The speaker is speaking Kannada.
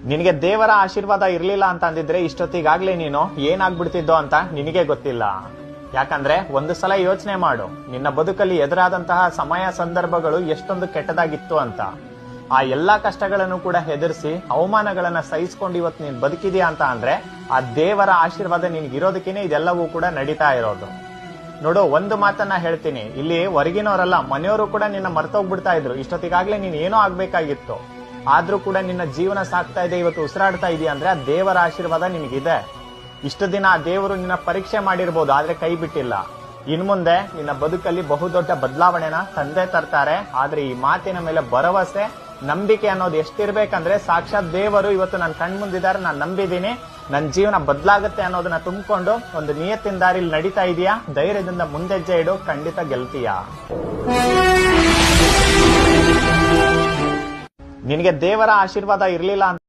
ನಿನಗೆ ದೇವರ ಆಶೀರ್ವಾದ ಇರ್ಲಿಲ್ಲ ಅಂತ ಅಂದಿದ್ರೆ ಇಷ್ಟೊತ್ತಿಗಾಗ್ಲೇ ನೀನು ಏನಾಗ್ಬಿಡ್ತಿದ್ದೋ ಅಂತ ನಿನಗೆ ಗೊತ್ತಿಲ್ಲ. ಯಾಕಂದ್ರೆ ಒಂದು ಸಲ ಯೋಚನೆ ಮಾಡು, ನಿನ್ನ ಬದುಕಲ್ಲಿ ಎದುರಾದಂತಹ ಸಮಯ ಸಂದರ್ಭಗಳು ಎಷ್ಟೊಂದು ಕೆಟ್ಟದಾಗಿತ್ತು ಅಂತ. ಆ ಎಲ್ಲಾ ಕಷ್ಟಗಳನ್ನು ಕೂಡ ಹೆದರ್ಸಿ ಅವಮಾನಗಳನ್ನ ಸಹಿಸ್ಕೊಂಡು ಇವತ್ತು ನೀನ್ ಬದುಕಿದ್ಯಾ ಅಂತ ಅಂದ್ರೆ ಆ ದೇವರ ಆಶೀರ್ವಾದ ನಿನ್ಗಿರೋದಕ್ಕೇನೆ ಇದೆಲ್ಲವೂ ಕೂಡ ನಡೀತಾ ಇರೋದು. ನೋಡು, ಒಂದು ಮಾತನ್ನ ಹೇಳ್ತೀನಿ, ಇಲ್ಲಿ ಹೊರಗಿನವರಲ್ಲ ಮನೆಯವರು ಕೂಡ ನಿನ್ನ ಮರ್ತೋಗ್ಬಿಡ್ತಾ ಇದ್ರು. ಇಷ್ಟೊತ್ತಿಗಾಗ್ಲೇ ನೀನ್ ಏನೋ ಆಗ್ಬೇಕಾಗಿತ್ತು, ಆದ್ರೂ ಕೂಡ ನಿನ್ನ ಜೀವನ ಸಾಕ್ತಾ ಇದೆ, ಇವತ್ತು ಉಸಿರಾಡ್ತಾ ಇದೆಯಾ ಅಂದ್ರೆ ಆ ದೇವರ ಆಶೀರ್ವಾದ ನಿನಗಿದೆ. ಇಷ್ಟು ದಿನ ಆ ದೇವರು ನಿನ್ನ ಪರೀಕ್ಷೆ ಮಾಡಿರ್ಬೋದು, ಆದ್ರೆ ಕೈ ಬಿಟ್ಟಿಲ್ಲ. ಇನ್ ಮುಂದೆ ನಿನ್ನ ಬದುಕಲ್ಲಿ ಬಹುದೊಡ್ಡ ಬದಲಾವಣೆನ ತಂದೆ ತರ್ತಾರೆ. ಆದ್ರೆ ಈ ಮಾತಿನ ಮೇಲೆ ಭರವಸೆ, ನಂಬಿಕೆ ಅನ್ನೋದು ಎಷ್ಟಿರ್ಬೇಕಂದ್ರೆ ಸಾಕ್ಷಾತ್ ದೇವರು ಇವತ್ತು ನನ್ನ ಕಣ್ ಮುಂದಿದ್ದಾರೆ, ನಾನು ನಂಬಿದ್ದೀನಿ, ನನ್ನ ಜೀವನ ಬದಲಾಗುತ್ತೆ ಅನ್ನೋದನ್ನ ತುಂಬಿಕೊಂಡು ಒಂದು ನಿಯತ್ತಿನ ದಾರಿಲಿ ನಡೀತಾ ಇದೆಯಾ, ಧೈರ್ಯದಿಂದ ಮುಂದೆಜ್ಜೆ ಇಡು, ಖಂಡಿತ ಗೆಲ್ತೀಯಾ. ನಿನಗೆ ದೇವರ ಆಶೀರ್ವಾದ ಇರ್ಲಿಲ್ಲ ಅಂತ